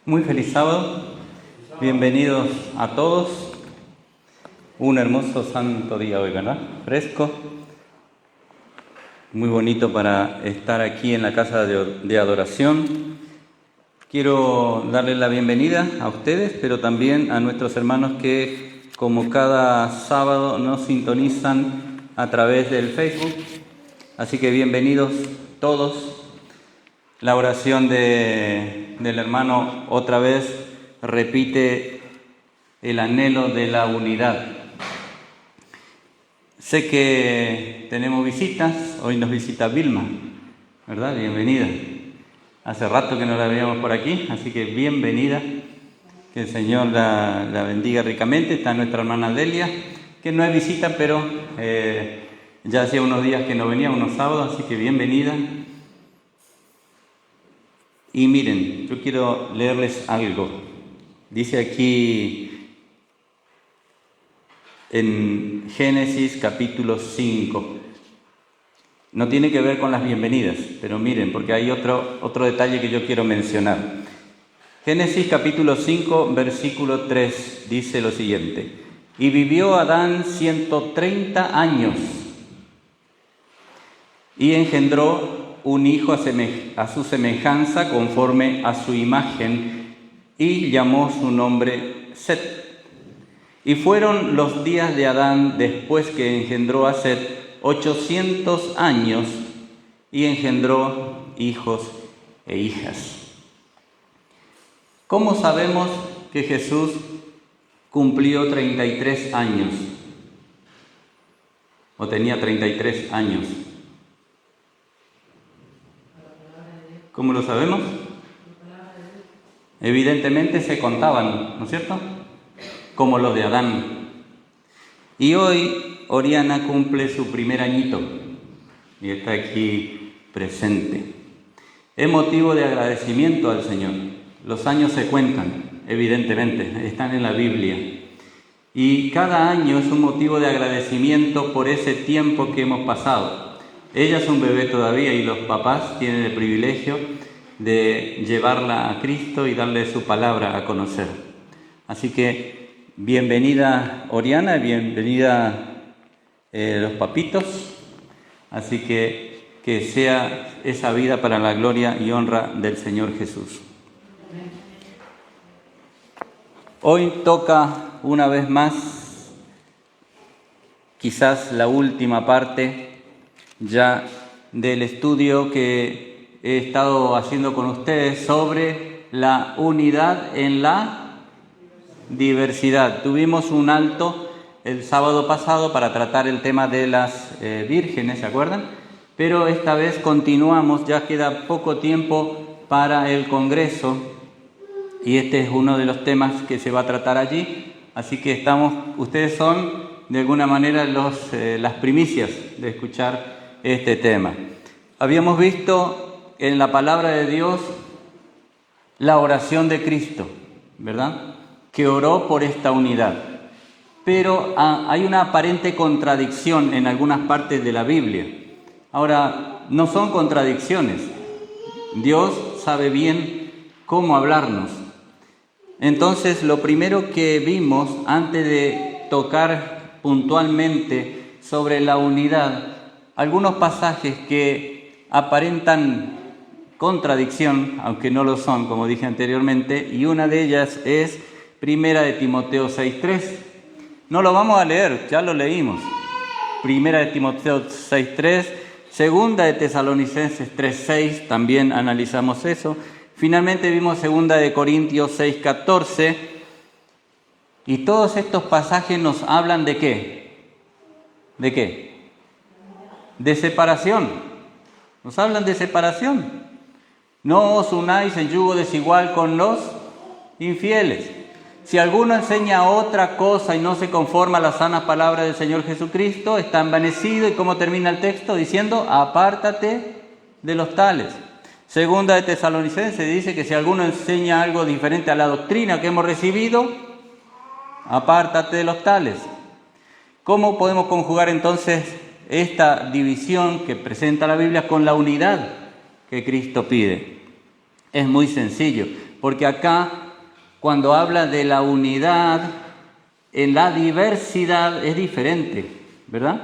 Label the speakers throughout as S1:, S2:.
S1: Muy feliz sábado, bienvenidos a todos. Un hermoso santo día hoy, ¿verdad? Fresco, muy bonito para estar aquí en la casa de adoración. Quiero darles la bienvenida a ustedes, pero también a nuestros hermanos que, como cada sábado, nos sintonizan a través del Facebook. Así que bienvenidos todos. La oración del hermano otra vez repite el anhelo de la unidad. Sé que tenemos visitas, hoy nos visita Vilma, ¿verdad? Bienvenida. Hace rato que no la veíamos por aquí, así que bienvenida. Que el Señor la bendiga ricamente. Está nuestra hermana Delia, que no es visita, pero ya hacía unos días que no venía, unos sábados, así que bienvenida. Y miren, yo quiero leerles algo. Dice aquí en Génesis capítulo 5. No tiene que ver con las bienvenidas, pero miren, porque hay otro detalle que yo quiero mencionar. Génesis capítulo 5, versículo 3, dice lo siguiente: Y vivió Adán 130 años, y engendró un hijo a su semejanza, conforme a su imagen, y llamó su nombre Set. Y fueron los días de Adán después que engendró a Set 800 años, y engendró hijos e hijas. ¿Cómo sabemos que Jesús cumplió 33 años? ¿O tenía 33 años? ¿Cómo lo sabemos? Evidentemente se contaban, ¿no es cierto? Como los de Adán. Y hoy Oriana cumple su primer añito y está aquí presente. Es motivo de agradecimiento al Señor. Los años se cuentan, evidentemente, están en la Biblia. Y cada año es un motivo de agradecimiento por ese tiempo que hemos pasado. Ella es un bebé todavía y los papás tienen el privilegio de llevarla a Cristo y darle su palabra a conocer. Así que bienvenida Oriana, bienvenida los papitos. Así que sea esa vida para la gloria y honra del Señor Jesús. Hoy toca una vez más, quizás la última parte ya del estudio que he estado haciendo con ustedes sobre la unidad en la diversidad. Tuvimos un alto el sábado pasado para tratar el tema de las vírgenes, ¿se acuerdan? Pero esta vez continuamos, ya queda poco tiempo para el Congreso y este es uno de los temas que se va a tratar allí. Así que ustedes son de alguna manera las primicias de escuchar este tema. Habíamos visto en la palabra de Dios la oración de Cristo, ¿verdad? Que oró por esta unidad. Pero hay una aparente contradicción en algunas partes de la Biblia. Ahora, no son contradicciones. Dios sabe bien cómo hablarnos. Entonces, lo primero que vimos antes de tocar puntualmente sobre la unidad, algunos pasajes que aparentan contradicción, aunque no lo son, como dije anteriormente, y una de ellas es Primera de Timoteo 6.3. No lo vamos a leer, ya lo leímos. Primera de Timoteo 6.3, Segunda de Tesalonicenses 3.6, también analizamos eso. Finalmente vimos Segunda de Corintios 6.14, y todos estos pasajes nos hablan ¿de qué? ¿De qué? De separación. Nos hablan de separación. No os unáis en yugo desigual con los infieles. Si alguno enseña otra cosa y no se conforma a la sana palabra del Señor Jesucristo, está envanecido. ¿Y cómo termina el texto? Diciendo: apártate de los tales. Segunda de Tesalonicenses dice que si alguno enseña algo diferente a la doctrina que hemos recibido, apártate de los tales. ¿Cómo podemos conjugar entonces esta división que presenta la Biblia con la unidad que Cristo pide? Es muy sencillo. porque acá, cuando habla de la unidad, en la diversidad es diferente, ¿verdad?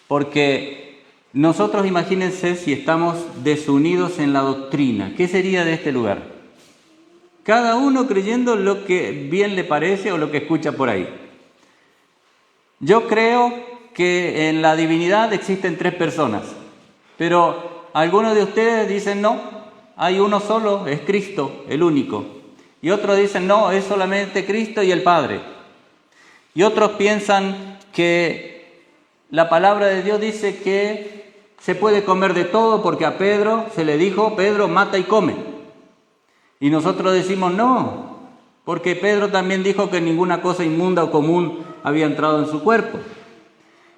S1: Porque nosotros, imagínense si estamos desunidos en la doctrina, ¿qué sería de este lugar? Cada uno creyendo lo que bien le parece o lo que escucha por ahí. Yo creo que en la divinidad existen 3 personas, pero algunos de ustedes dicen no, hay uno solo, es Cristo, el único. Y otros dicen no, es solamente Cristo y el Padre. Y otros piensan que la palabra de Dios dice que se puede comer de todo porque a Pedro se le dijo, Pedro, mata y come. Y nosotros decimos no, porque Pedro también dijo que ninguna cosa inmunda o común había entrado en su cuerpo.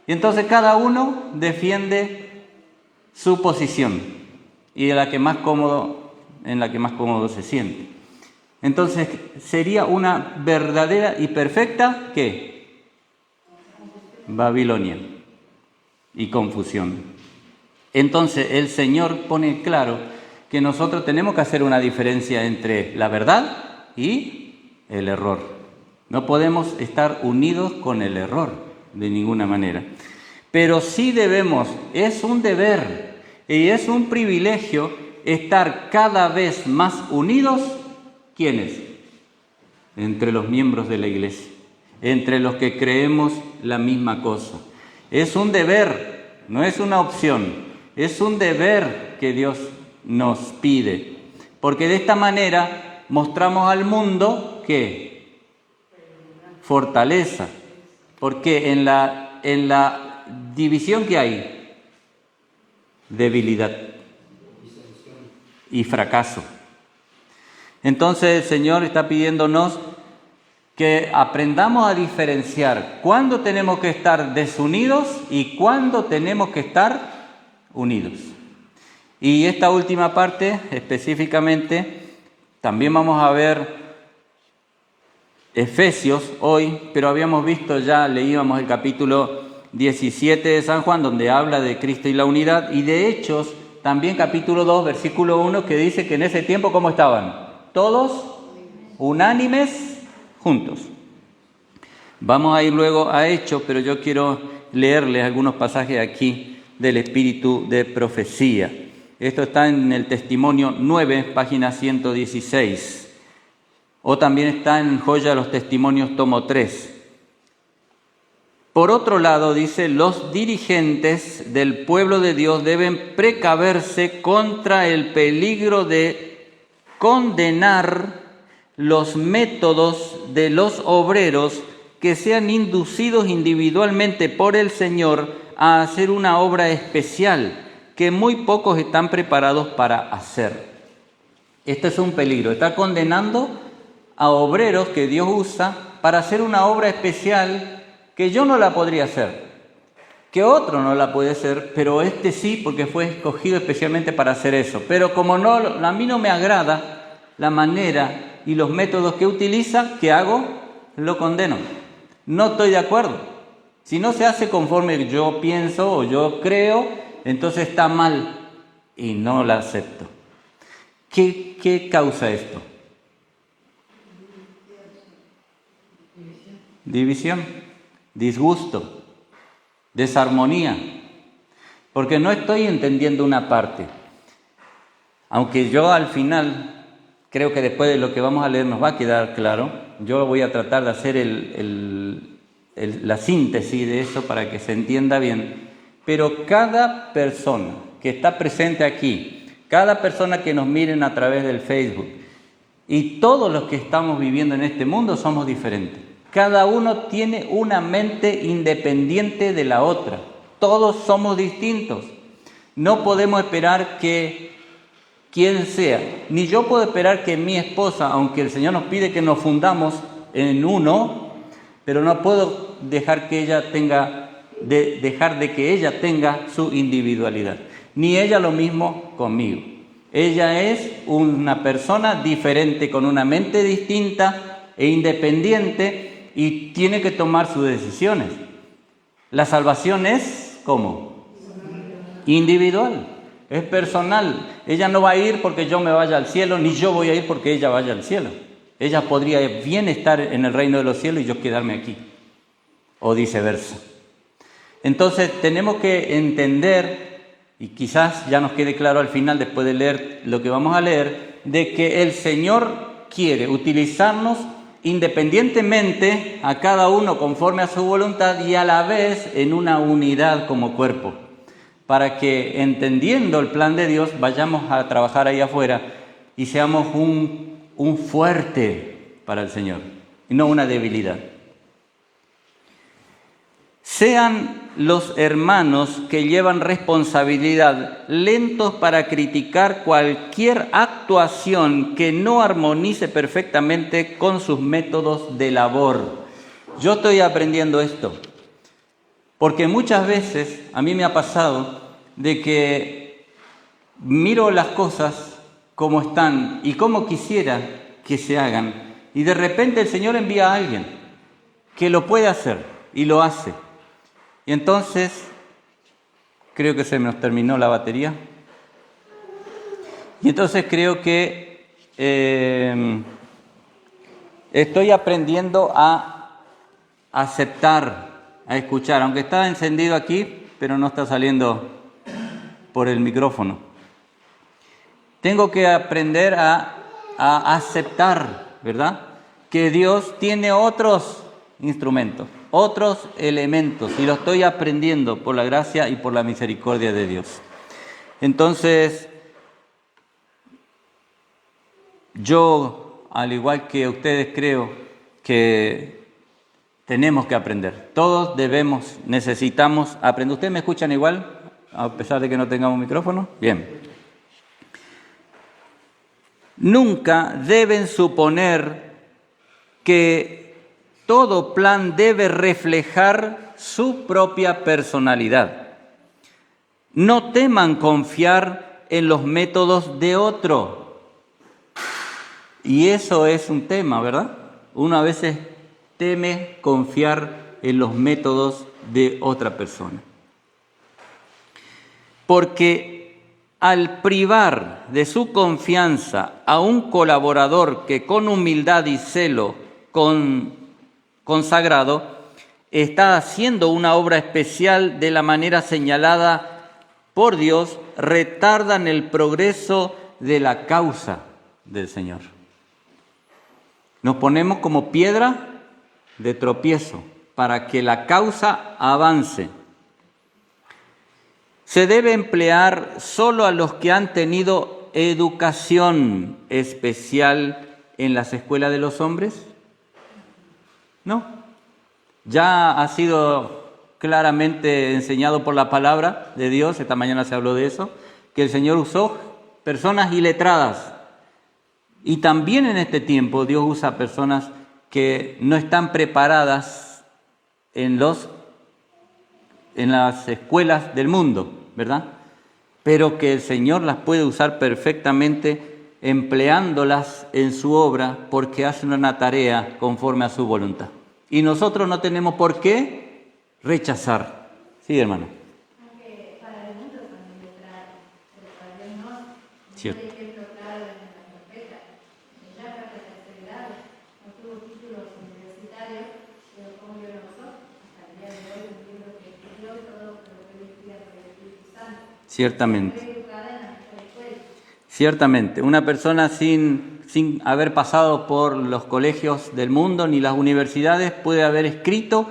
S1: Y entonces cada uno defiende su posición y en la que más cómodo se siente. Entonces sería una verdadera y perfecta ¿qué? Babilonia y confusión. Entonces el Señor pone claro que nosotros tenemos que hacer una diferencia entre la verdad y el error. No podemos estar unidos con el error de ninguna manera. Pero sí debemos, es un deber y es un privilegio estar cada vez más unidos. ¿Quiénes? Entre los miembros de la iglesia, entre los que creemos la misma cosa. Es un deber, no es una opción, es un deber que Dios nos pide, porque de esta manera mostramos al mundo que fortaleza, porque en la división que hay, debilidad y fracaso. Entonces el Señor está pidiéndonos que aprendamos a diferenciar cuándo tenemos que estar desunidos y cuándo tenemos que estar unidos. Y esta última parte específicamente, también vamos a ver Efesios hoy, pero habíamos visto ya, leíamos el capítulo 17 de San Juan, donde habla de Cristo y la unidad, y de Hechos, también capítulo 2, versículo 1, que dice que en ese tiempo, ¿cómo estaban? Todos unánimes juntos. Vamos a ir luego a Hechos, pero yo quiero leerles algunos pasajes aquí del espíritu de profecía. Esto está en el Testimonio 9, página 116. O también está en Joya de los Testimonios, tomo 3. Por otro lado, dice, los dirigentes del pueblo de Dios deben precaverse contra el peligro de condenar los métodos de los obreros que sean inducidos individualmente por el Señor a hacer una obra especial que muy pocos están preparados para hacer. Este es un peligro, está condenando a obreros que Dios usa para hacer una obra especial que yo no la podría hacer, que otro no la puede hacer, pero este sí, porque fue escogido especialmente para hacer eso. Pero como a mí no me agrada la manera y los métodos que utiliza, ¿qué hago? Lo condeno. No estoy de acuerdo. Si no se hace conforme yo pienso o yo creo, entonces está mal y no la acepto. ¿Qué causa esto? División, disgusto, desarmonía, porque no estoy entendiendo una parte. Aunque yo al final, creo que después de lo que vamos a leer nos va a quedar claro, yo voy a tratar de hacer la síntesis de eso para que se entienda bien. Pero cada persona que está presente aquí, cada persona que nos miren a través del Facebook y todos los que estamos viviendo en este mundo somos diferentes. Cada uno tiene una mente independiente de la otra. Todos somos distintos. No podemos esperar que quien sea, ni yo puedo esperar que mi esposa, aunque el Señor nos pide que nos fundamos en uno, pero no puedo dejar que ella tenga su individualidad. Ni ella lo mismo conmigo. Ella es una persona diferente, con una mente distinta e independiente, y tiene que tomar sus decisiones. La salvación es, ¿cómo? Individual. es personal. Ella no va a ir porque yo me vaya al cielo, ni yo voy a ir porque ella vaya al cielo. Ella podría bien estar en el reino de los cielos y yo quedarme aquí, o viceversa. Entonces tenemos que entender, y quizás ya nos quede claro al final, después de leer lo que vamos a leer, de que el Señor quiere utilizarnos independientemente a cada uno conforme a su voluntad y a la vez en una unidad como cuerpo, para que entendiendo el plan de Dios vayamos a trabajar ahí afuera y seamos un fuerte para el Señor y no una debilidad. Sean los hermanos que llevan responsabilidad lentos para criticar cualquier actuación que no armonice perfectamente con sus métodos de labor. Yo estoy aprendiendo esto, porque muchas veces a mí me ha pasado de que miro las cosas como están y como quisiera que se hagan, y de repente el Señor envía a alguien que lo puede hacer y lo hace. Y entonces, creo que se nos terminó la batería. Y entonces creo que estoy aprendiendo a aceptar, a escuchar, aunque está encendido aquí, pero no está saliendo por el micrófono. Tengo que aprender a aceptar, ¿verdad? Que Dios tiene otros instrumentos, otros elementos, y lo estoy aprendiendo por la gracia y por la misericordia de Dios. Entonces, yo, al igual que ustedes, creo que tenemos que aprender. Todos necesitamos aprender. ¿Ustedes me escuchan igual, a pesar de que no tengamos micrófono? Bien. Nunca deben suponer que todo plan debe reflejar su propia personalidad. No teman confiar en los métodos de otro. Y eso es un tema, ¿verdad? Uno a veces teme confiar en los métodos de otra persona. Porque al privar de su confianza a un colaborador que con humildad y celo consagrado está haciendo una obra especial de la manera señalada por Dios, retardan el progreso de la causa del Señor. Nos ponemos como piedra de tropiezo para que la causa avance. ¿Se debe emplear solo a los que han tenido educación especial en las escuelas de los hombres? No. Ya ha sido claramente enseñado por la palabra de Dios, esta mañana se habló de eso, que el Señor usó personas iletradas. Y también en este tiempo Dios usa personas que no están preparadas en las escuelas del mundo, ¿verdad? Pero que el Señor las puede usar perfectamente empleándolas en su obra porque hacen una tarea conforme a su voluntad. Y nosotros no tenemos por qué rechazar. Sí, hermano.
S2: Aunque para el mundo son iletrados, pero para Dios no.
S1: Cierto.
S2: Un ejemplo claro en la profeta. Ella fue de tercer grado, no tuvo títulos universitarios, pero como yo no soy, hasta el día de hoy entiendo que estudió todo lo que le estudia por el Espíritu Santo.
S1: Ciertamente.
S2: Fue educada en la mejor escuela.
S1: Ciertamente. Una persona sin haber pasado por los colegios del mundo ni las universidades puede haber escrito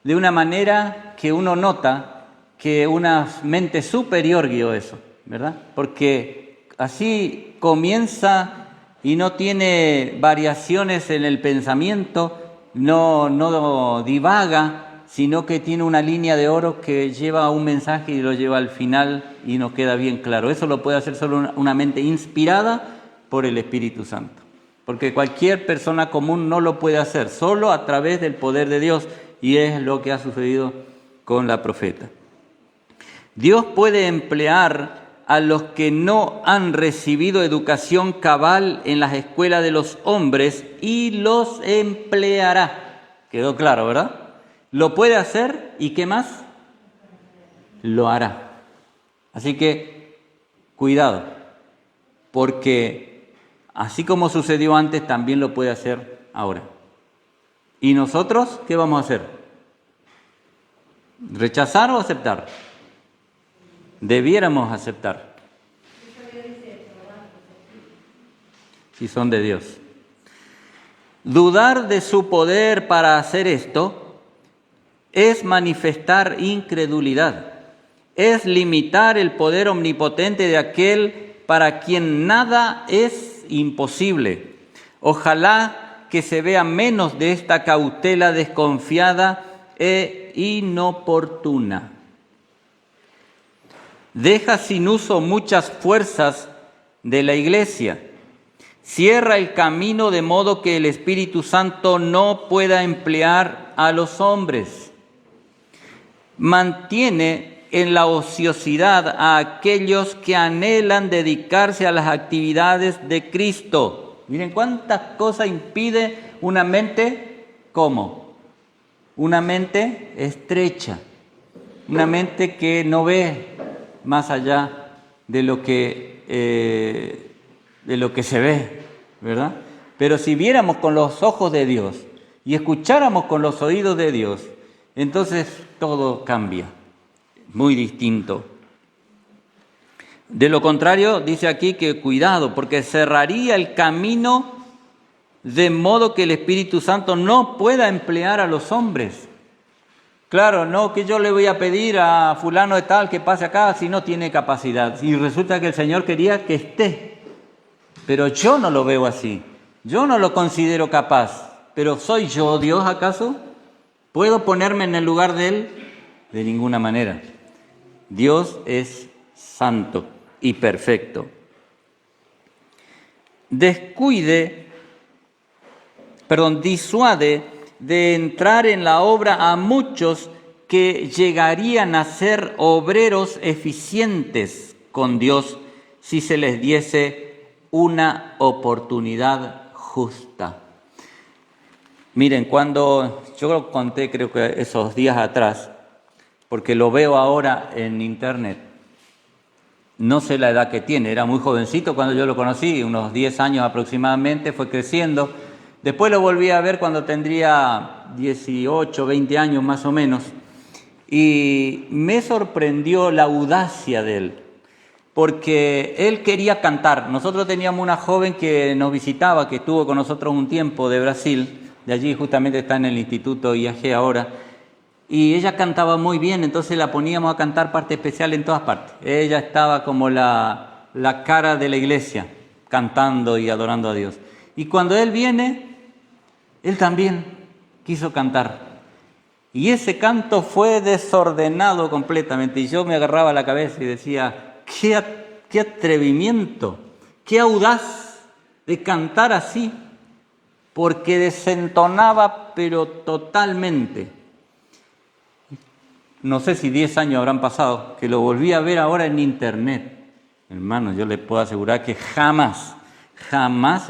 S1: de una manera que uno nota que una mente superior guió eso, ¿verdad? Porque así comienza y no tiene variaciones en el pensamiento, no divaga, sino que tiene una línea de oro que lleva un mensaje y lo lleva al final y nos queda bien claro. Eso lo puede hacer solo una mente inspirada por el Espíritu Santo, porque cualquier persona común no lo puede hacer, solo a través del poder de Dios, y es lo que ha sucedido con la profeta. Dios puede emplear a los que no han recibido educación cabal en las escuelas de los hombres y los empleará. ¿Quedó claro, verdad? Lo puede hacer, ¿y qué más? Lo hará. Así que Cuidado, porque así como sucedió antes, también lo puede hacer ahora. ¿Y nosotros qué vamos a hacer? ¿Rechazar o aceptar? Debiéramos aceptar. Si son de Dios. Dudar de su poder para hacer esto es manifestar incredulidad, es limitar el poder omnipotente de aquel para quien nada es imposible. Ojalá que se vea menos de esta cautela desconfiada e inoportuna. Deja sin uso muchas fuerzas de la Iglesia. Cierra el camino de modo que el Espíritu Santo no pueda emplear a los hombres. Mantiene en la ociosidad a aquellos que anhelan dedicarse a las actividades de Cristo. Miren cuántas cosas impide una mente, ¿cómo? Una mente estrecha, una mente que no ve más allá de lo que se ve, ¿verdad? Pero si viéramos con los ojos de Dios y escucháramos con los oídos de Dios, entonces todo cambia, muy distinto. De lo contrario, dice aquí que cuidado, porque cerraría el camino de modo que el Espíritu Santo no pueda emplear a los hombres. Claro, no que yo le voy a pedir a fulano de tal que pase acá si no tiene capacidad. Y resulta que el Señor quería que esté. Pero yo no lo veo así. Yo no lo considero capaz. ¿Pero soy yo Dios acaso? ¿Puedo ponerme en el lugar de Él? De ninguna manera. Dios es santo y perfecto. Disuade de entrar en la obra a muchos que llegarían a ser obreros eficientes con Dios si se les diese una oportunidad justa. Miren, cuando yo lo conté, creo que esos días atrás, porque lo veo ahora en internet, no sé la edad que tiene, era muy jovencito cuando yo lo conocí, unos 10 años aproximadamente, fue creciendo. Después lo volví a ver cuando tendría 18, 20 años más o menos, y me sorprendió la audacia de él, porque él quería cantar. Nosotros teníamos una joven que nos visitaba, que estuvo con nosotros un tiempo de Brasil, de allí justamente está en el Instituto IAG ahora, y ella cantaba muy bien, entonces la poníamos a cantar parte especial en todas partes. Ella estaba como la cara de la iglesia, cantando y adorando a Dios. Y cuando él viene, él también quiso cantar. Y ese canto fue desordenado completamente. Y yo me agarraba la cabeza y decía, qué atrevimiento, qué audaz de cantar así, porque desentonaba pero totalmente. No sé si 10 años habrán pasado, que lo volví a ver ahora en internet. Hermano, yo les puedo asegurar que jamás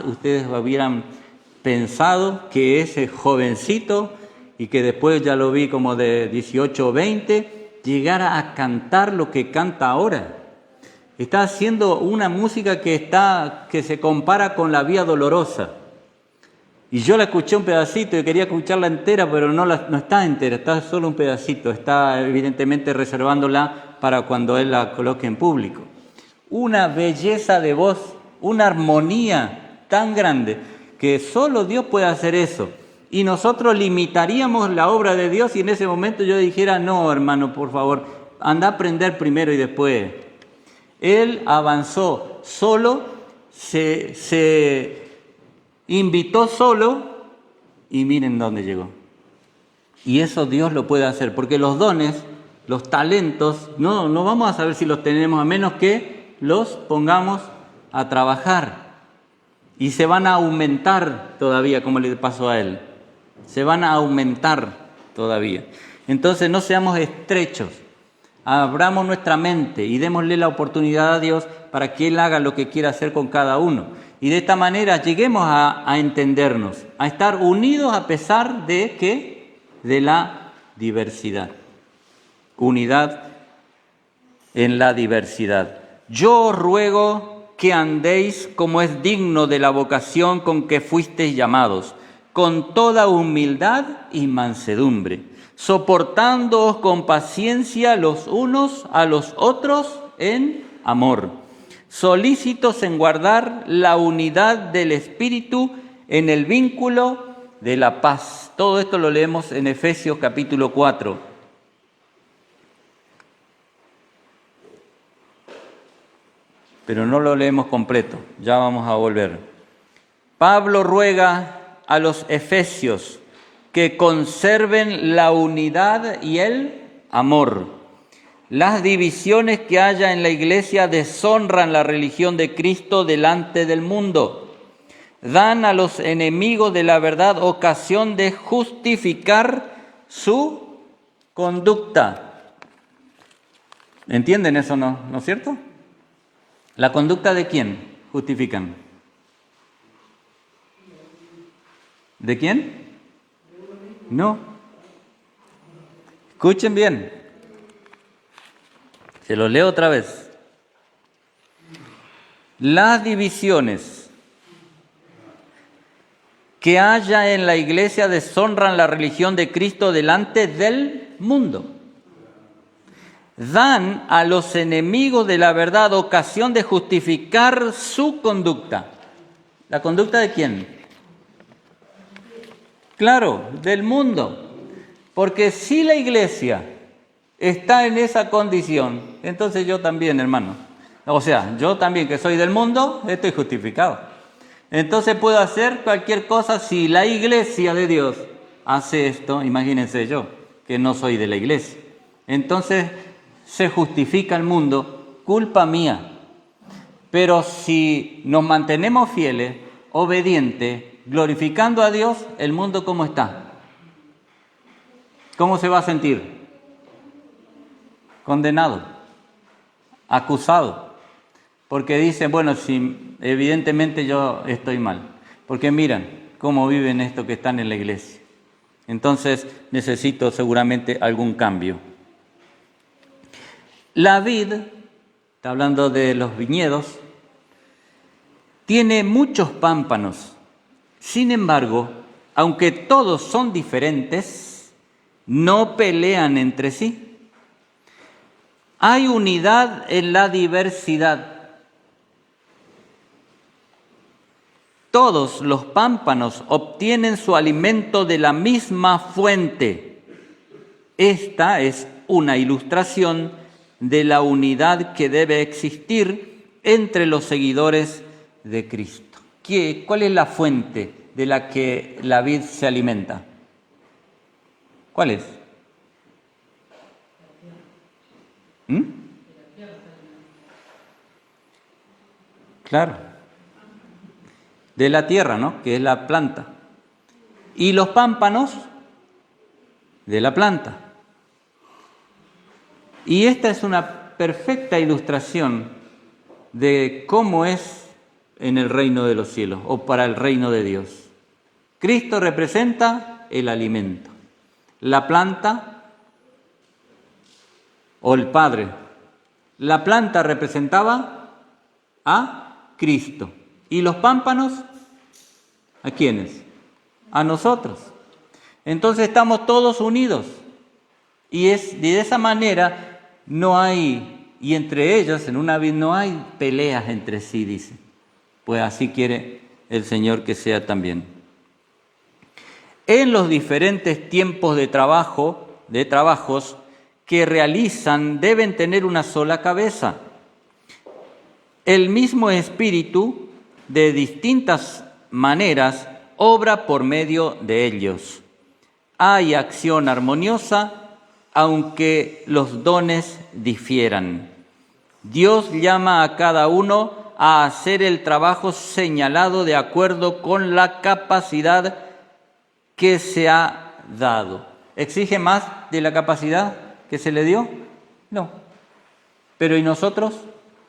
S1: ustedes hubieran pensado que ese jovencito, y que después ya lo vi como de 18 o 20, llegara a cantar lo que canta ahora. Está haciendo una música que se compara con La Vía Dolorosa. Y yo la escuché un pedacito y quería escucharla entera, pero no está entera, está solo un pedacito. Está evidentemente reservándola para cuando él la coloque en público. Una belleza de voz, una armonía tan grande, que solo Dios puede hacer eso. Y nosotros limitaríamos la obra de Dios y en ese momento yo dijera, no, hermano, por favor, anda a aprender primero y después. Él avanzó solo, se invitó solo y miren dónde llegó. Y eso Dios lo puede hacer, porque los dones, los talentos, no vamos a saber si los tenemos a menos que los pongamos a trabajar. Y se van a aumentar todavía, como le pasó a él. Se van a aumentar todavía. Entonces no seamos estrechos. Abramos nuestra mente y démosle la oportunidad a Dios para que Él haga lo que quiera hacer con cada uno. Y de esta manera lleguemos a entendernos, a estar unidos a pesar de ¿qué? De la diversidad. Unidad en la diversidad. yo os ruego que andéis como es digno de la vocación con que fuisteis llamados, con toda humildad y mansedumbre, soportándoos con paciencia los unos a los otros en amor, solícitos en guardar la unidad del Espíritu en el vínculo de la paz. Todo esto lo leemos en Efesios capítulo 4. Pero no lo leemos completo, ya vamos a volver. Pablo ruega a los efesios que conserven la unidad y el amor. Las divisiones que haya en la iglesia deshonran la religión de Cristo delante del mundo. Dan a los enemigos de la verdad ocasión de justificar su conducta. ¿Entienden eso, no es cierto? ¿La conducta de quién justifican? ¿De quién? No. Escuchen bien. Se los leo otra vez. Las divisiones que haya en la iglesia deshonran la religión de Cristo delante del mundo. Dan a los enemigos de la verdad ocasión de justificar su conducta. ¿La conducta de quién? Claro, del mundo. Porque si la iglesia está en esa condición, entonces yo también, hermano. O sea, yo también que soy del mundo, estoy justificado. Entonces puedo hacer cualquier cosa si la iglesia de Dios hace esto. Imagínense yo, que no soy de la iglesia. Entonces se justifica el mundo, culpa mía. Pero si nos mantenemos fieles, obedientes, glorificando a Dios, ¿el mundo cómo está? ¿Cómo se va a sentir? Condenado, acusado. Porque dicen, bueno, si evidentemente yo estoy mal. Porque miran cómo viven estos que están en la iglesia. Entonces necesito seguramente algún cambio. La vid, está hablando de los viñedos, tiene muchos pámpanos. Sin embargo, aunque todos son diferentes, no pelean entre sí. Hay unidad en la diversidad. Todos los pámpanos obtienen su alimento de la misma fuente. Esta es una ilustración de la unidad que debe existir entre los seguidores de Cristo. ¿Cuál es la fuente de la que la vid se alimenta? ¿Cuál es? Claro. De la tierra, ¿no? Que es la planta. Y los pámpanos de la planta. Y esta es una perfecta ilustración de cómo es en el reino de los cielos o para el reino de Dios. Cristo representa el alimento, la planta o el Padre. La planta representaba a Cristo. ¿Y los pámpanos? ¿A quiénes? A nosotros. Entonces estamos todos unidos. Y de esa manera no hay, y entre ellos en una vid no hay peleas entre sí, dice. Pues así quiere el Señor que sea también. En los diferentes tiempos de trabajos que realizan deben tener una sola cabeza. El mismo Espíritu, de distintas maneras, obra por medio de ellos. Hay acción armoniosa, aunque los dones difieran. Dios llama a cada uno a hacer el trabajo señalado de acuerdo con la capacidad que se ha dado. ¿Exige más de la capacidad que se le dio? No. Pero ¿y nosotros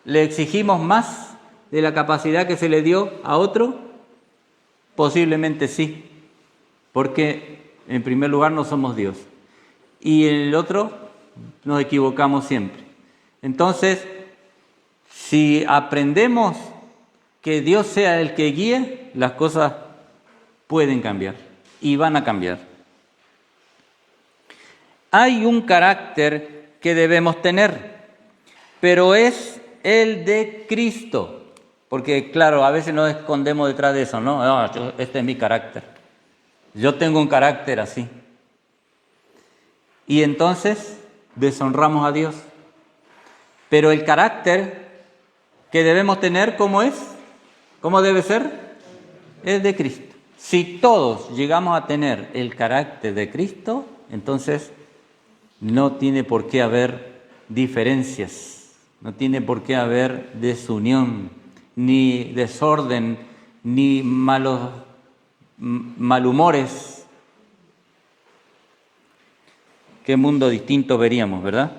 S1: le exigimos más de la capacidad que se le dio a otro? Posiblemente sí, porque en primer lugar no somos Dios. Y en el otro nos equivocamos siempre. Entonces, Si aprendemos que Dios sea el que guíe, las cosas pueden cambiar y van a cambiar. Hay un carácter que debemos tener, pero es el de Cristo. Porque claro, a veces nos escondemos detrás de eso, ¿no? No, este es mi carácter. Yo tengo un carácter así. Y entonces deshonramos a Dios. Pero el carácter que debemos tener, ¿cómo es? ¿Cómo debe ser? Es de Cristo. Si todos llegamos a tener el carácter de Cristo, entonces no tiene por qué haber diferencias, no tiene por qué haber desunión, ni desorden, ni malhumores. Qué mundo distinto veríamos, ¿verdad?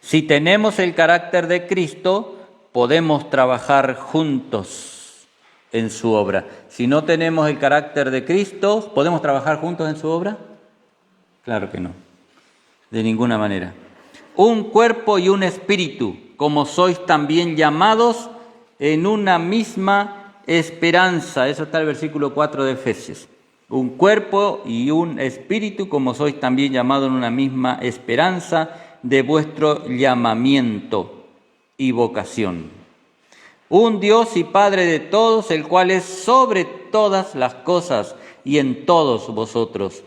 S1: Si tenemos el carácter de Cristo, podemos trabajar juntos en su obra. Si no tenemos el carácter de Cristo, ¿podemos trabajar juntos en su obra? Claro que no, de ninguna manera. Un cuerpo y un espíritu, como sois también llamados en una misma esperanza. Eso está en el versículo 4 de Efesios. Un cuerpo y un espíritu, como sois también llamados en una misma esperanza de vuestro llamamiento y vocación. Un Dios y Padre de todos, el cual es sobre todas las cosas y en todos vosotros.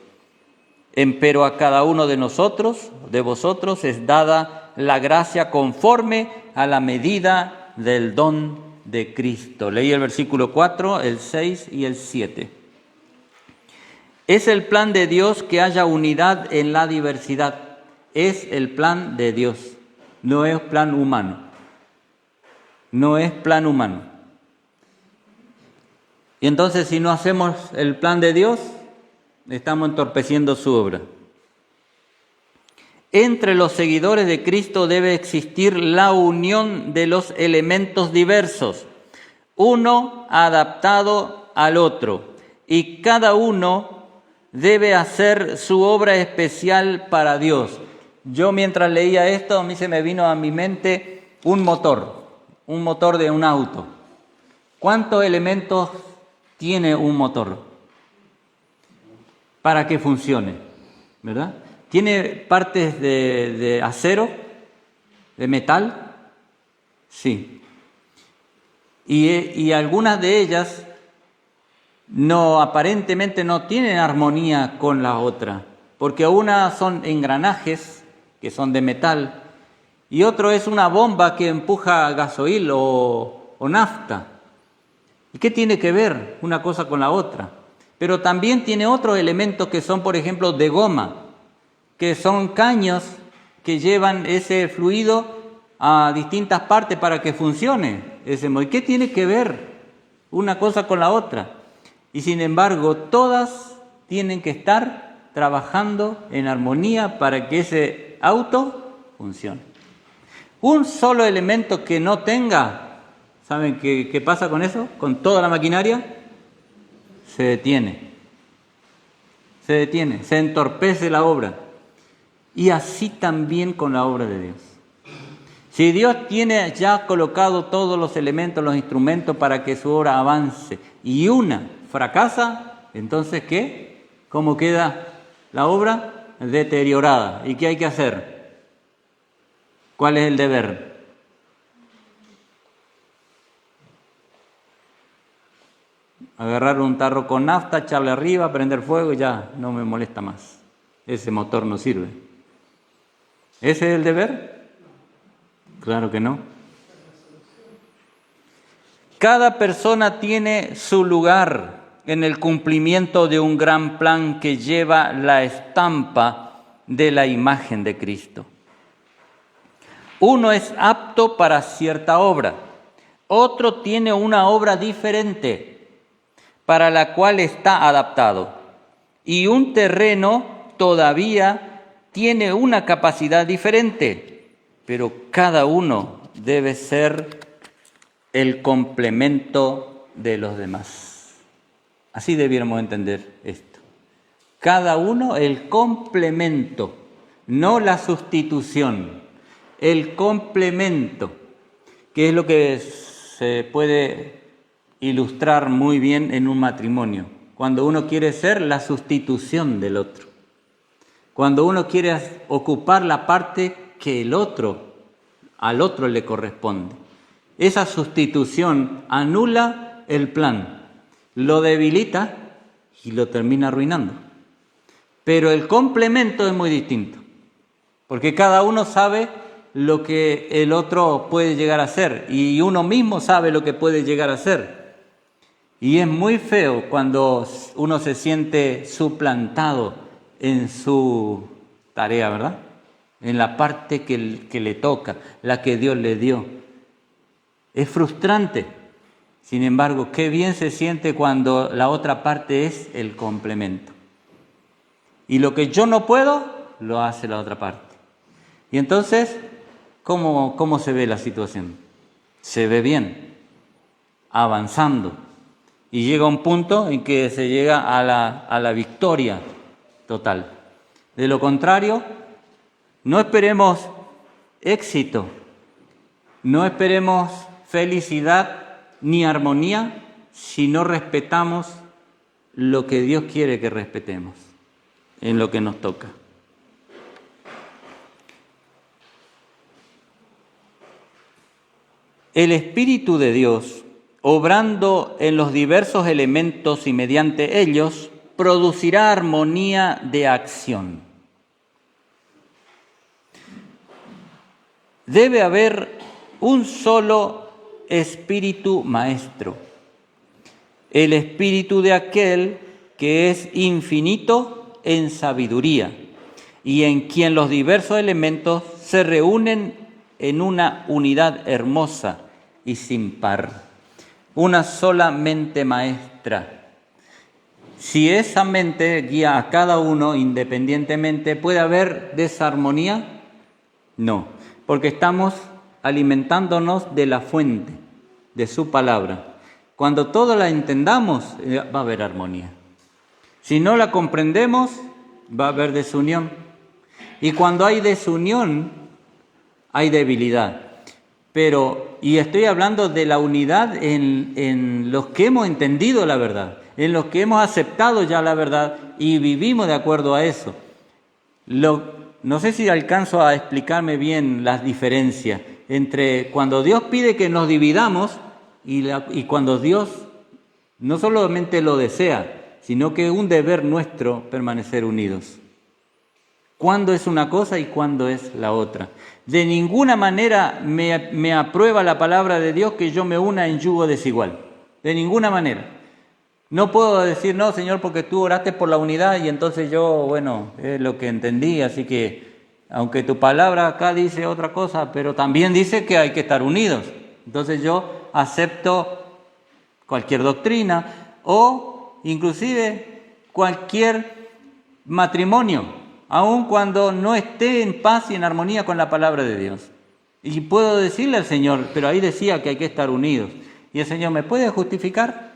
S1: Empero a cada uno de nosotros, de vosotros, es dada la gracia conforme a la medida del don de Cristo. Leí el versículo 4, el 6 y el 7. Es el plan de Dios que haya unidad en la diversidad. Es el plan de Dios, no es plan humano. No es plan humano. Y entonces, si no hacemos el plan de Dios, estamos entorpeciendo su obra. Entre los seguidores de Cristo debe existir la unión de los elementos diversos, uno adaptado al otro, y cada uno debe hacer su obra especial para Dios. Yo mientras leía esto, a mí se me vino a mi mente un motor de un auto. ¿Cuántos elementos tiene un motor para que funcione? ¿Verdad? ¿Tiene partes de acero, de metal? Sí. Y algunas de ellas aparentemente no tienen armonía con la otra, porque unas son engranajes que son de metal y otro es una bomba que empuja gasoil o nafta. ¿Y qué tiene que ver una cosa con la otra? Pero también tiene otros elementos que son, por ejemplo, de goma, que son caños que llevan ese fluido a distintas partes para que funcione ese modo. ¿Y qué tiene que ver una cosa con la otra? Y sin embargo, todas tienen que estar trabajando en armonía para que ese auto funcione. Un solo elemento que no tenga, ¿saben qué pasa con eso? Con toda la maquinaria, se detiene, se entorpece la obra. Y así también con la obra de Dios. Si Dios tiene ya colocado todos los elementos, los instrumentos para que su obra avance y una fracasa, entonces ¿qué? ¿Cómo queda la obra? Deteriorada. ¿Y qué hay que hacer? ¿Cuál es el deber? Agarrar un tarro con nafta, echarle arriba, prender fuego y ya no me molesta más. Ese motor no sirve. ¿Ese es el deber? Claro que no. Cada persona tiene su lugar en el cumplimiento de un gran plan que lleva la estampa de la imagen de Cristo. Uno es apto para cierta obra, otro tiene una obra diferente para la cual está adaptado, y un terreno todavía tiene una capacidad diferente, pero cada uno debe ser el complemento de los demás. Así debiéramos entender esto. Cada uno el complemento, no la sustitución. el complemento, que es lo que se puede ilustrar muy bien en un matrimonio, cuando uno quiere ser la sustitución del otro, cuando uno quiere ocupar la parte que al otro le corresponde. Esa sustitución anula el plan, lo debilita y lo termina arruinando. Pero el complemento es muy distinto, porque cada uno sabe lo que el otro puede llegar a ser y uno mismo sabe lo que puede llegar a ser. Y es muy feo cuando uno se siente suplantado en su tarea, ¿verdad? En la parte que le toca, la que Dios le dio. Es frustrante. Sin embargo, qué bien se siente cuando la otra parte es el complemento. Y lo que yo no puedo, lo hace la otra parte. Y entonces, ¿cómo se ve la situación? Se ve bien, avanzando. Y llega un punto en que se llega a la victoria total. De lo contrario, no esperemos éxito, no esperemos felicidad ni armonía si no respetamos lo que Dios quiere que respetemos en lo que nos toca. El Espíritu de Dios, obrando en los diversos elementos y mediante ellos, producirá armonía de acción. Debe haber un solo espíritu maestro, el espíritu de aquel que es infinito en sabiduría y en quien los diversos elementos se reúnen en una unidad hermosa y sin par, una sola mente maestra. Si esa mente guía a cada uno independientemente, ¿puede haber desarmonía? No, porque estamos alimentándonos de la fuente, de su palabra. Cuando todo la entendamos, va a haber armonía. Si no la comprendemos, va a haber desunión. Y cuando hay desunión, hay debilidad. Y estoy hablando de la unidad en los que hemos entendido la verdad, en los que hemos aceptado ya la verdad y vivimos de acuerdo a eso. No sé si alcanzo a explicarme bien las diferencias entre cuando Dios pide que nos dividamos y cuando Dios no solamente lo desea, sino que es un deber nuestro permanecer unidos. ¿Cuándo es una cosa y cuándo es la otra? De ninguna manera me aprueba la palabra de Dios que yo me una en yugo desigual. De ninguna manera. No puedo decir, no, Señor, porque tú oraste por la unidad y entonces yo, es lo que entendí, así que aunque tu palabra acá dice otra cosa, pero también dice que hay que estar unidos. Entonces yo acepto cualquier doctrina o inclusive cualquier matrimonio, aun cuando no esté en paz y en armonía con la palabra de Dios. Y puedo decirle al Señor, pero ahí decía que hay que estar unidos. ¿Y el Señor me puede justificar?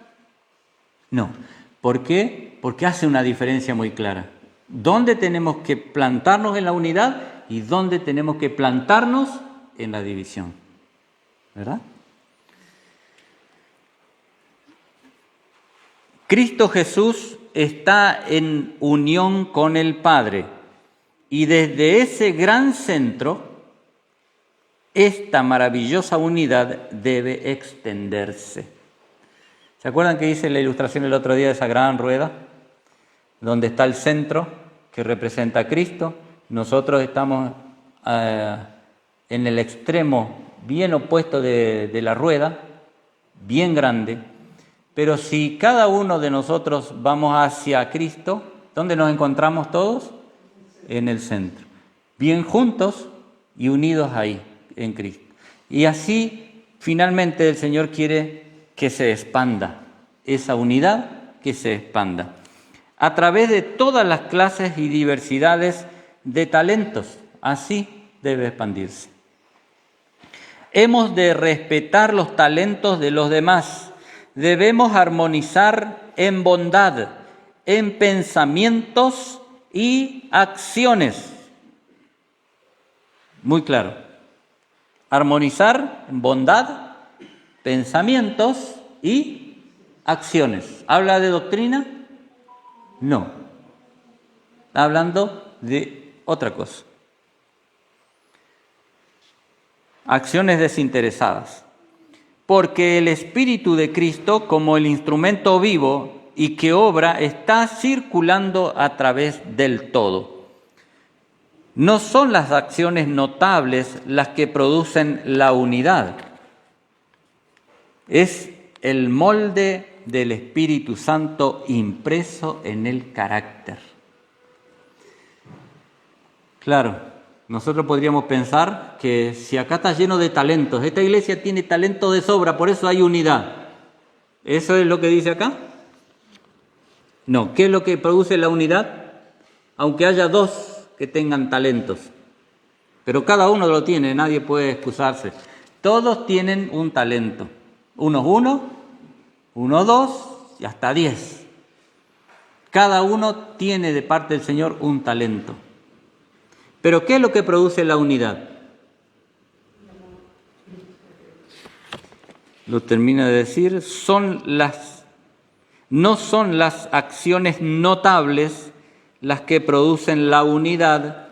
S1: No. ¿Por qué? Porque hace una diferencia muy clara. ¿Dónde tenemos que plantarnos en la unidad y dónde tenemos que plantarnos en la división? ¿Verdad? Cristo Jesús está en unión con el Padre y desde ese gran centro, esta maravillosa unidad debe extenderse. ¿Se acuerdan que hice la ilustración el otro día de esa gran rueda? Donde está el centro que representa a Cristo. Nosotros estamos en el extremo bien opuesto de la rueda, bien grande. Pero si cada uno de nosotros vamos hacia Cristo, ¿dónde nos encontramos todos? En el centro. Bien juntos y unidos ahí, en Cristo. Y así, finalmente, el Señor quiere que se expanda, esa unidad que se expanda, a través de todas las clases y diversidades de talentos, así debe expandirse. Hemos de respetar los talentos de los demás, debemos armonizar en bondad, en pensamientos y acciones. Muy claro, armonizar bondad, pensamientos y acciones. ¿Habla de doctrina? No. Está hablando de otra cosa. Acciones desinteresadas. Porque el Espíritu de Cristo, como el instrumento vivo y que obra, está circulando a través del todo. No son las acciones notables las que producen la unidad. Es el molde del Espíritu Santo impreso en el carácter. Claro, nosotros podríamos pensar que si acá está lleno de talentos, esta iglesia tiene talento de sobra, por eso hay unidad. ¿Eso es lo que dice acá? No. ¿Qué es lo que produce la unidad? Aunque haya dos que tengan talentos, pero cada uno lo tiene, nadie puede excusarse. Todos tienen un talento. Unos 1, unos 2 y hasta 10. Cada uno tiene de parte del Señor un talento. Pero ¿qué es lo que produce la unidad? Lo termina de decir, no son las acciones notables las que producen la unidad,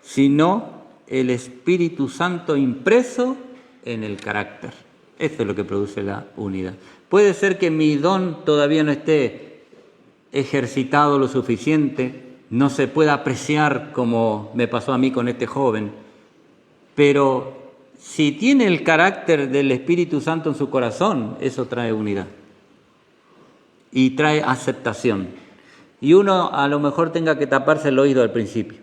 S1: sino el Espíritu Santo impreso en el carácter. Esto es lo que produce la unidad. Puede ser que mi don todavía no esté ejercitado lo suficiente, no se pueda apreciar como me pasó a mí con este joven, pero si tiene el carácter del Espíritu Santo en su corazón, eso trae unidad y trae aceptación. Y uno a lo mejor tenga que taparse el oído al principio,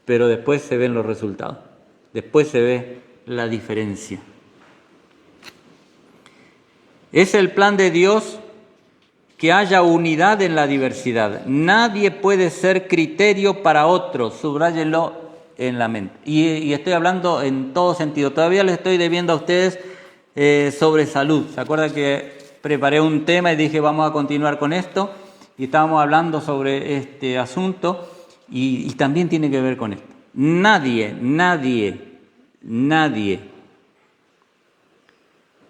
S1: pero después se ven los resultados, después se ve la diferencia. Es el plan de Dios que haya unidad en la diversidad. Nadie puede ser criterio para otro, subráyenlo en la mente. Y estoy hablando en todo sentido. Todavía les estoy debiendo a ustedes sobre salud. ¿Se acuerdan que preparé un tema y dije vamos a continuar con esto? Y estábamos hablando sobre este asunto y también tiene que ver con esto. Nadie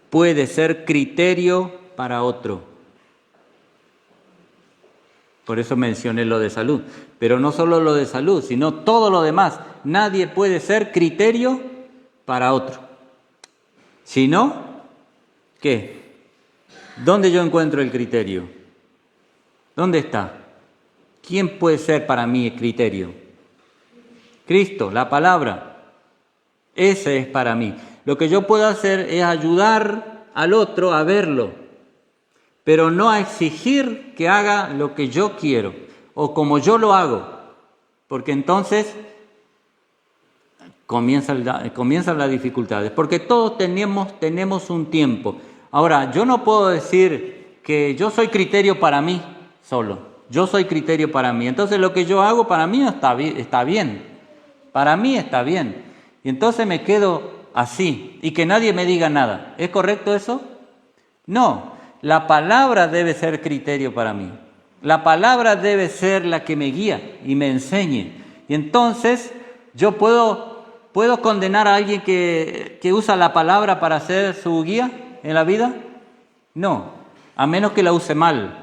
S1: puede ser criterio para otro. Por eso mencioné lo de salud. Pero no solo lo de salud, sino todo lo demás. Nadie puede ser criterio para otro. Si no, ¿qué? ¿Dónde yo encuentro el criterio? ¿Dónde está? ¿Quién puede ser para mí el criterio? Cristo, la palabra. Ese es para mí. Lo que yo puedo hacer es ayudar al otro a verlo, pero no a exigir que haga lo que yo quiero o como yo lo hago, porque entonces comienzan las dificultades, porque todos tenemos un tiempo. Ahora, yo no puedo decir que yo soy criterio para mí solo, yo soy criterio para mí, entonces lo que yo hago para mí está bien, para mí está bien, y entonces me quedo así, y que nadie me diga nada. ¿Es correcto eso? No, la palabra debe ser criterio para mí, la palabra debe ser la que me guía y me enseñe, y entonces yo ¿puedo condenar a alguien que usa la palabra para ser su guía en la vida? No, a menos que la use mal,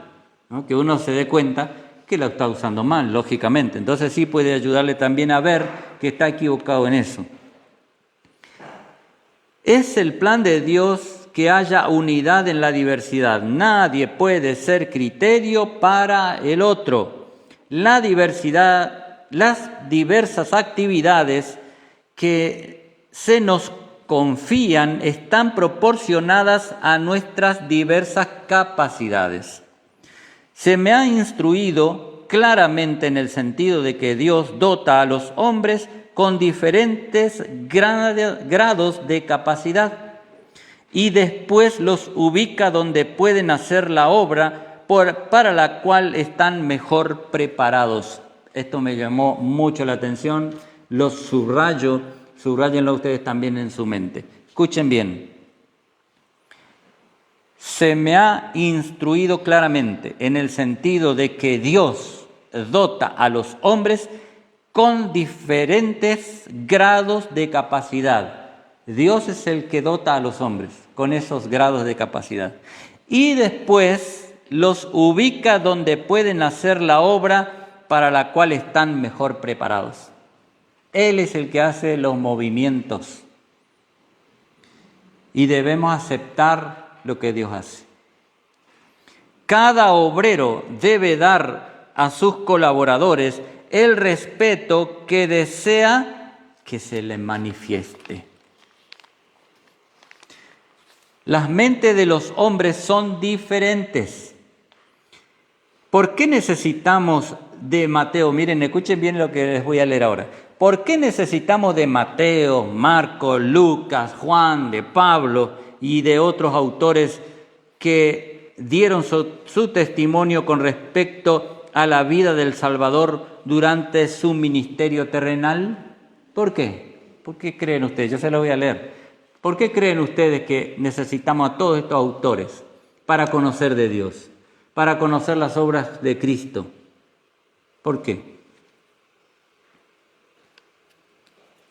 S1: ¿no? Que uno se dé cuenta que la está usando mal, lógicamente. Entonces sí puede ayudarle también a ver que está equivocado en eso. Es el plan de Dios que haya unidad en la diversidad. Nadie puede ser criterio para el otro. La diversidad, las diversas actividades que se nos confían están proporcionadas a nuestras diversas capacidades. Se me ha instruido claramente en el sentido de que Dios dota a los hombres con diferentes grados de capacidad y después los ubica donde pueden hacer la obra para la cual están mejor preparados. Esto me llamó mucho la atención, lo subrayenlo ustedes también en su mente. Escuchen bien. Se me ha instruido claramente en el sentido de que Dios dota a los hombres con diferentes grados de capacidad. Dios es el que dota a los hombres con esos grados de capacidad. Y después los ubica donde pueden hacer la obra para la cual están mejor preparados. Él es el que hace los movimientos. Y debemos aceptar lo que Dios hace. Cada obrero debe dar a sus colaboradores el respeto que desea que se les manifieste. Las mentes de los hombres son diferentes. ¿Por qué necesitamos de Mateo? Miren, escuchen bien lo que les voy a leer ahora. ¿Por qué necesitamos de Mateo, Marcos, Lucas, Juan, de Pablo y de otros autores que dieron su testimonio con respecto a la vida del Salvador durante su ministerio terrenal? ¿Por qué? ¿Por qué creen ustedes? Yo se lo voy a leer. ¿Por qué creen ustedes que necesitamos a todos estos autores para conocer de Dios, para conocer las obras de Cristo? ¿Por qué?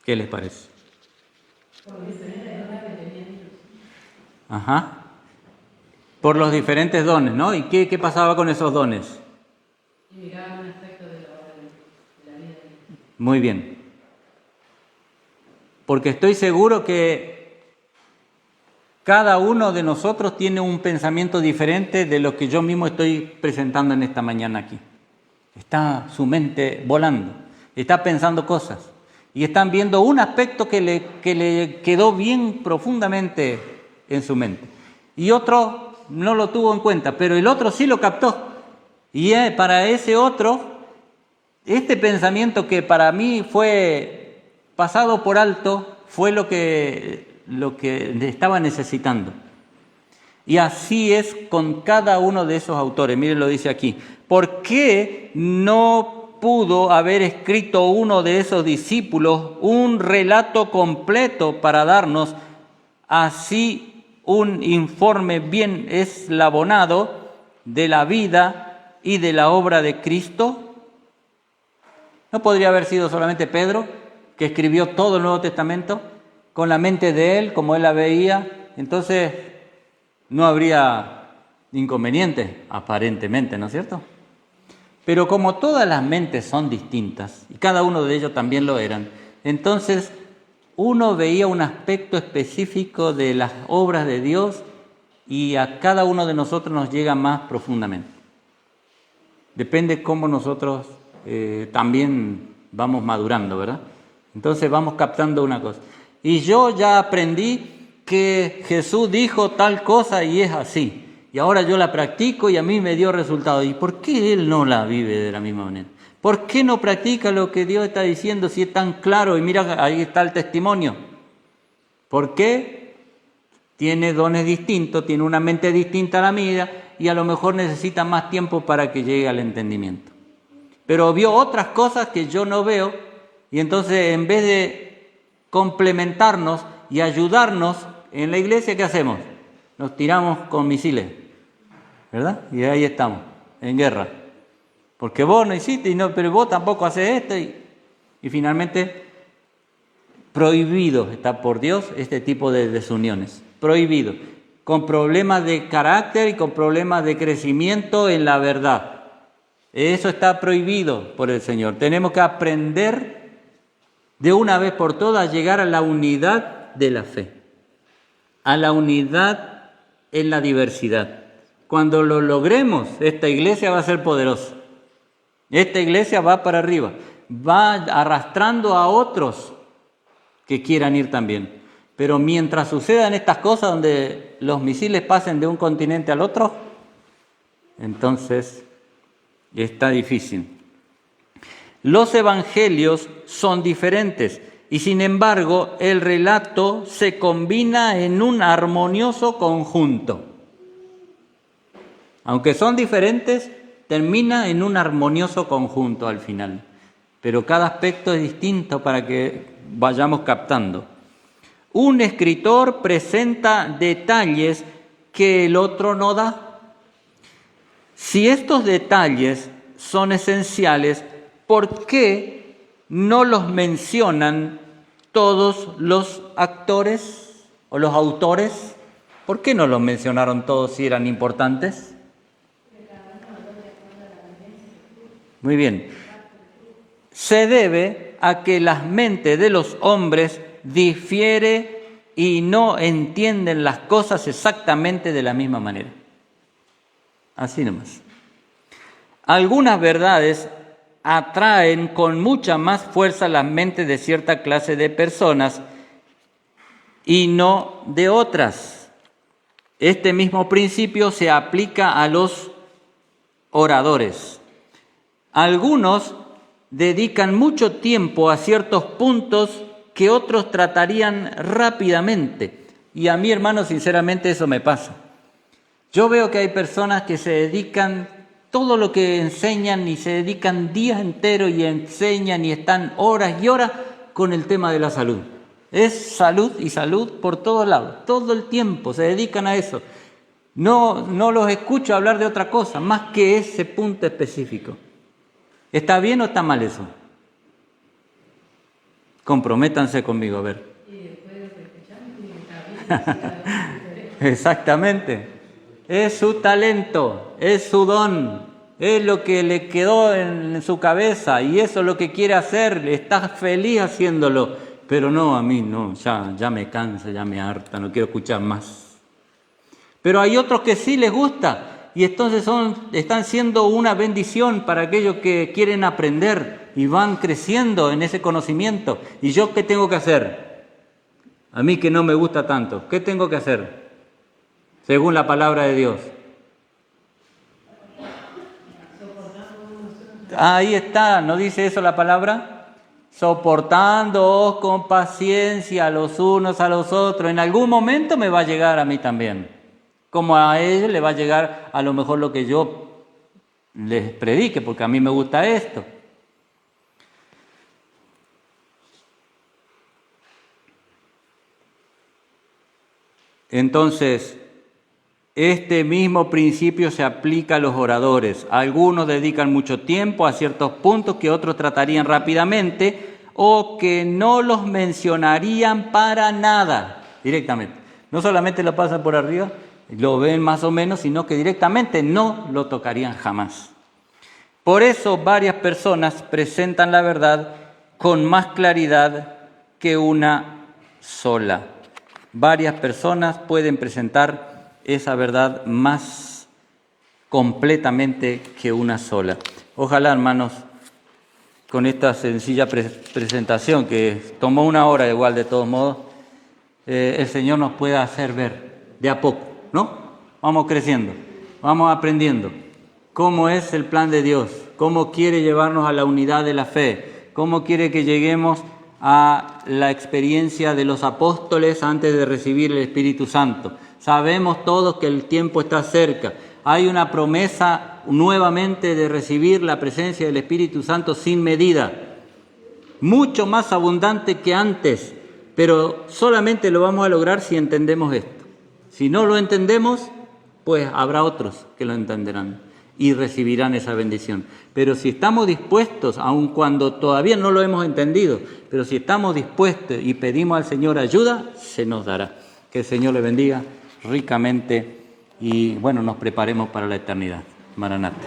S1: ¿Qué les parece?
S3: Por diferentes dones que tenían ellos.
S1: Ajá. Por los diferentes dones, ¿no? ¿Y qué pasaba con esos dones?
S3: Y miraban un aspecto de la vida de ellos.
S1: Muy bien. Porque estoy seguro que cada uno de nosotros tiene un pensamiento diferente de lo que yo mismo estoy presentando en esta mañana aquí. Está su mente volando, está pensando cosas y están viendo un aspecto que le quedó bien profundamente en su mente. Y otro no lo tuvo en cuenta, pero el otro sí lo captó. Y para ese otro, este pensamiento que para mí fue pasado por alto, fue lo que estaba necesitando. Y así es con cada uno de esos autores. Miren, lo dice aquí. ¿Por qué no pudo haber escrito uno de esos discípulos un relato completo para darnos así un informe bien eslabonado de la vida y de la obra de Cristo? ¿No podría haber sido solamente Pedro, que escribió todo el Nuevo Testamento con la mente de él, como él la veía? Entonces no habría inconveniente, aparentemente, ¿no es cierto? Pero como todas las mentes son distintas, y cada uno de ellos también lo eran, entonces uno veía un aspecto específico de las obras de Dios y a cada uno de nosotros nos llega más profundamente. Depende cómo nosotros también vamos madurando, ¿verdad? Entonces vamos captando una cosa. Y yo ya aprendí que Jesús dijo tal cosa y es así. Y ahora yo la practico y a mí me dio resultado. ¿Y por qué él no la vive de la misma manera? ¿Por qué no practica lo que Dios está diciendo si es tan claro? Y mira, ahí está el testimonio. ¿Por qué? Tiene dones distintos, tiene una mente distinta a la mía y a lo mejor necesita más tiempo para que llegue al entendimiento. Pero vio otras cosas que yo no veo y entonces en vez de complementarnos y ayudarnos en la iglesia, ¿qué hacemos? Nos tiramos con misiles, ¿verdad? Y ahí estamos, en guerra. Porque vos no hiciste, pero vos tampoco haces esto. Y finalmente, prohibido está por Dios este tipo de desuniones. Prohibido. Con problemas de carácter y con problemas de crecimiento en la verdad. Eso está prohibido por el Señor. Tenemos que aprender de una vez por todas a llegar a la unidad de la fe. A la unidad en la diversidad. Cuando lo logremos, esta iglesia va a ser poderosa. Esta iglesia va para arriba, va arrastrando a otros que quieran ir también. Pero mientras sucedan estas cosas donde los misiles pasen de un continente al otro, entonces está difícil. Los evangelios son diferentes y sin embargo el relato se combina en un armonioso conjunto. Aunque son diferentes, termina en un armonioso conjunto al final. Pero cada aspecto es distinto para que vayamos captando. Un escritor presenta detalles que el otro no da. Si estos detalles son esenciales, ¿por qué no los mencionan todos los actores o los autores? ¿Por qué no los mencionaron todos si eran importantes? Muy bien. Se debe a que las mentes de los hombres difiere y no entienden las cosas exactamente de la misma manera. Así nomás. Algunas verdades atraen con mucha más fuerza las mentes de cierta clase de personas y no de otras. Este mismo principio se aplica a los oradores. Algunos dedican mucho tiempo a ciertos puntos que otros tratarían rápidamente. Y a mí, hermano, sinceramente eso me pasa. Yo veo que hay personas que se dedican todo lo que enseñan y se dedican días enteros y enseñan y están horas y horas con el tema de la salud. Es salud y salud por todos lados, todo el tiempo se dedican a eso. No los escucho hablar de otra cosa más que ese punto específico. ¿Está bien o está mal eso? Comprométanse conmigo, a ver.
S3: Y después de lo que escuchamos, tiene que estar bien.
S1: Exactamente. Es su talento, es su don, es lo que le quedó en su cabeza y eso es lo que quiere hacer, está feliz haciéndolo. Pero no, a mí no, ya me cansa, ya me harta, no quiero escuchar más. Pero hay otros que sí les gusta y entonces están siendo una bendición para aquellos que quieren aprender y van creciendo en ese conocimiento. ¿Y yo qué tengo que hacer? A mí que no me gusta tanto, ¿qué tengo que hacer? Según la palabra de Dios. Ahí está, ¿no dice eso la palabra? Soportándoos con paciencia los unos a los otros. En algún momento me va a llegar a mí también. Como a ellos le va a llegar a lo mejor lo que yo les predique, porque a mí me gusta esto. Entonces, este mismo principio se aplica a los oradores. Algunos dedican mucho tiempo a ciertos puntos que otros tratarían rápidamente o que no los mencionarían para nada directamente. No solamente lo pasan por arriba, lo ven más o menos, sino que directamente no lo tocarían jamás. Por eso varias personas presentan la verdad con más claridad que una sola. Varias personas pueden presentar esa verdad más completamente que una sola. Ojalá, hermanos, con esta sencilla presentación que tomó una hora igual de todos modos, el Señor nos pueda hacer ver de a poco, ¿no? Vamos creciendo, vamos aprendiendo cómo es el plan de Dios, cómo quiere llevarnos a la unidad de la fe, cómo quiere que lleguemos a la experiencia de los apóstoles antes de recibir el Espíritu Santo. Sabemos todos que el tiempo está cerca. Hay una promesa nuevamente de recibir la presencia del Espíritu Santo sin medida, mucho más abundante que antes, pero solamente lo vamos a lograr si entendemos esto. Si no lo entendemos, pues habrá otros que lo entenderán y recibirán esa bendición. Pero si estamos dispuestos, aun cuando todavía no lo hemos entendido, pero si estamos dispuestos y pedimos al Señor ayuda, se nos dará. Que el Señor le bendiga ricamente y bueno, nos preparemos para la eternidad. Maranata.